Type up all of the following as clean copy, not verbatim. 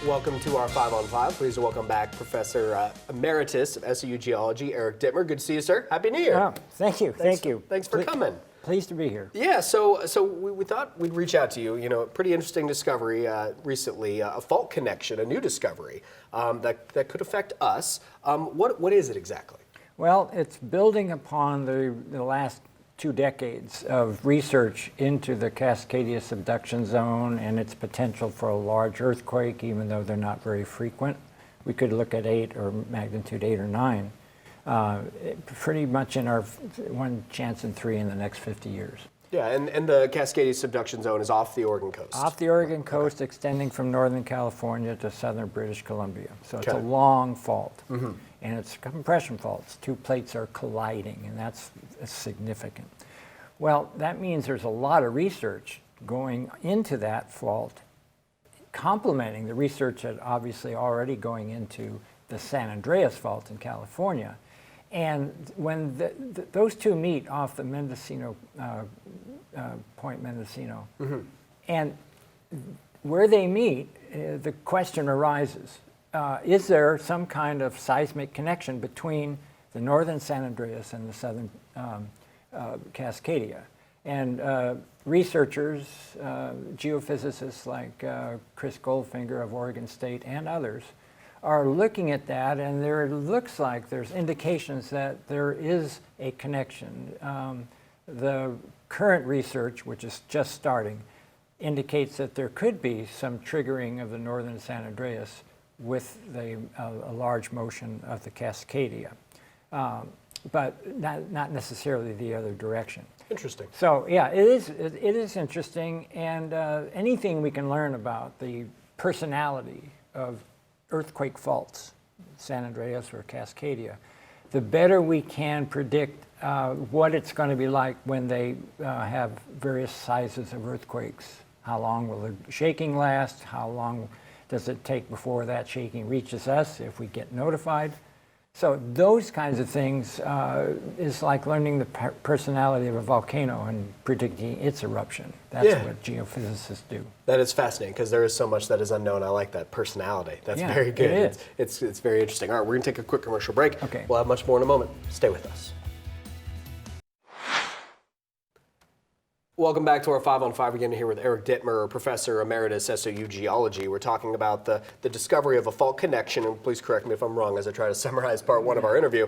Welcome to our 5 on 5. Pleased to welcome back Professor Emeritus of SU Geology, Eric Dittmer. Good to see you, sir. Happy New Year. Oh, thank you. Thank you. Thanks for coming. Pleased to be here. Yeah, so we thought we'd reach out to you. You know, a pretty interesting discovery recently, a fault connection, a new discovery that could affect us. What is it exactly? Well, it's building upon the last 2 decades of research into the Cascadia Subduction Zone and its potential for a large earthquake, even though they're not very frequent. We could look at 8 or magnitude 8 or 9. Pretty much in our 1 chance in 3 in the next 50 years. Yeah, and the Cascadia Subduction Zone is off the Oregon coast. Off the Oregon coast, extending from northern California to southern British Columbia. So it's a long fault. Mm-hmm. And it's compression faults. 2 plates are colliding, and that's significant. Well, that means there's a lot of research going into that fault, complementing the research that obviously already going into the San Andreas fault in California. And when those 2 meet off the Mendocino, Point Mendocino, mm-hmm. and where they meet, the question arises, is there some kind of seismic connection between the northern San Andreas and the southern Cascadia? And researchers, geophysicists like Chris Goldfinger of Oregon State and others, are looking at that, and there looks like there's indications that there is a connection. The current research, which is just starting, indicates that there could be some triggering of the northern San Andreas with a large motion of the Cascadia, but not necessarily the other direction. Interesting. So yeah, it is interesting, and anything we can learn about the personality of earthquake faults, San Andreas or Cascadia, the better we can predict what it's going to be like when they have various sizes of earthquakes. How long will the shaking last? How long does it take before that shaking reaches us if we get notified? So those kinds of things is like learning the personality of a volcano and predicting its eruption. That's what geophysicists do. That is fascinating because there is so much that is unknown. I like that personality. That's very good. It is. It's very interesting. All right, we're going to take a quick commercial break. Okay. We'll have much more in a moment. Stay with us. Welcome back to our 5 on 5 again here with Eric Dittmer, Professor Emeritus, SOU Geology. We're talking about the discovery of a fault connection, and please correct me if I'm wrong as I try to summarize part 1 of our interview,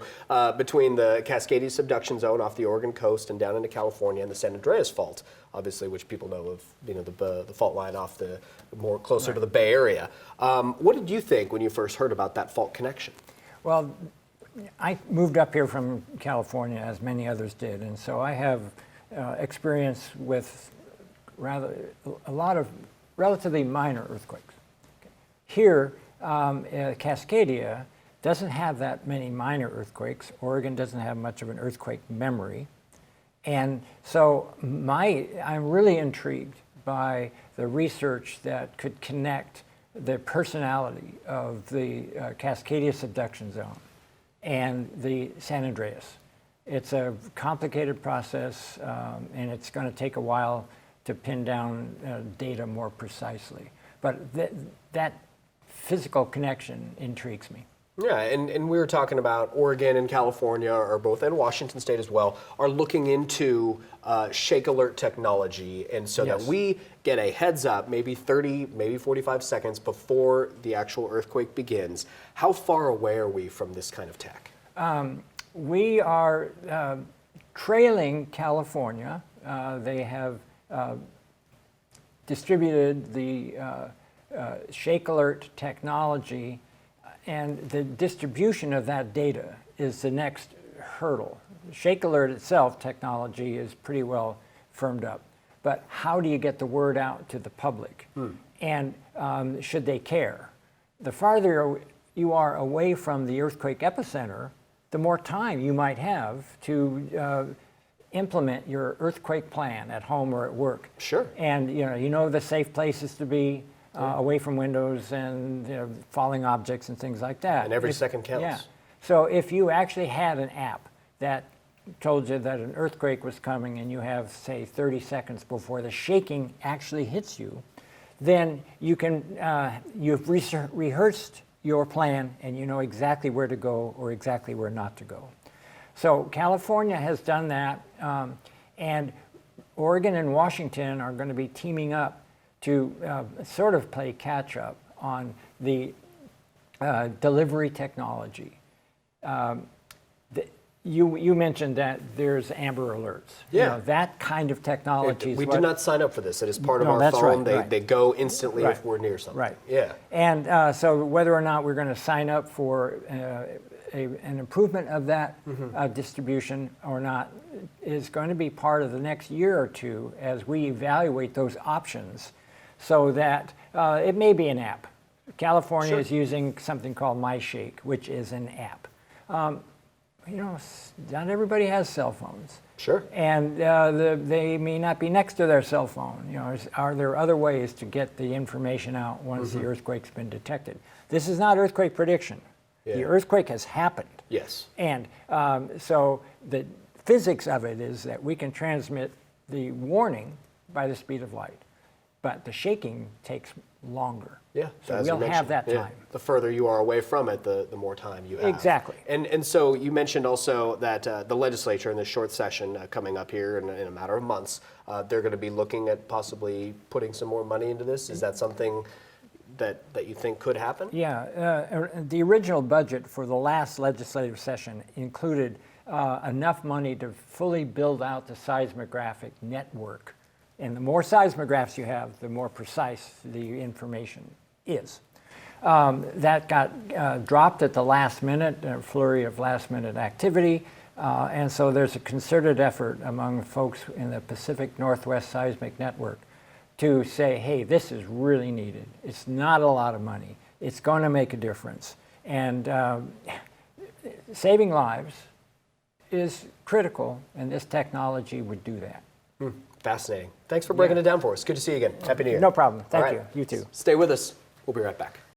between the Cascadia Subduction Zone off the Oregon coast and down into California and the San Andreas Fault, obviously, which people know of, the fault line off the more closer to the Bay Area. What did you think when you first heard about that fault connection? Well, I moved up here from California, as many others did, and so I have experience with a lot of relatively minor earthquakes. Here, Cascadia doesn't have that many minor earthquakes. Oregon doesn't have much of an earthquake memory. And so I'm really intrigued by the research that could connect the personality of the Cascadia Subduction Zone and the San Andreas. It's a complicated process, and it's going to take a while to pin down data more precisely. But that physical connection intrigues me. Yeah, and we were talking about Oregon and California, or both, and Washington State as well, are looking into shake alert technology, and so that we get a heads up, maybe 30, maybe 45 seconds before the actual earthquake begins. How far away are we from this kind of tech? We are trailing California. They have distributed the shake alert technology, and the distribution of that data is the next hurdle. Shake alert itself, technology, is pretty well firmed up. But how do you get the word out to the public? And should they care? The farther you are away from the earthquake epicenter, the more time you might have to implement your earthquake plan at home or at work. Sure. And you know the safe places to be away from windows and falling objects and things like that. And every second counts. Yeah. So if you actually had an app that told you that an earthquake was coming and you have, say, 30 seconds before the shaking actually hits you, then you can, you've rehearsed your plan and you know exactly where to go or exactly where not to go. So California has done that, and Oregon and Washington are going to be teaming up to sort of play catch up on the delivery technology. You mentioned that there's Amber Alerts. Yeah. You know, that kind of technology. We did not sign up for this. It is part of No, our that's phone. right. They go instantly Right. if we're near something. Right. Yeah. And so whether or not we're going to sign up for an improvement of that distribution or not is going to be part of the next year or two as we evaluate those options, so that it may be an app. California Sure. is using something called MyShake, which is an app. You know, not everybody has cell phones. Sure. And they may not be next to their cell phone. You know, are there other ways to get the information out once the earthquake's been detected? This is not earthquake prediction. Yeah. The earthquake has happened. Yes. And so the physics of it is that we can transmit the warning by the speed of light, but the shaking takes longer. Yeah, So as you we'll have mentioned. that Yeah. time. The further you are away from it, the more time you have. Exactly. And so you mentioned also that the legislature in this short session coming up here in a matter of months, they're going to be looking at possibly putting some more money into this. Is that something that you think could happen? Yeah, the original budget for the last legislative session included enough money to fully build out the seismographic network. And the more seismographs you have, the more precise the information is. That got dropped at the last minute, a flurry of last minute activity. And so there's a concerted effort among folks in the Pacific Northwest Seismic Network to say, hey, this is really needed. It's not a lot of money. It's going to make a difference. And saving lives is critical, and this technology would do that. Fascinating. Thanks for breaking it down for us. Good to see you again. Happy New Year. No problem. Thank All you. You too. Stay with us. We'll be right back.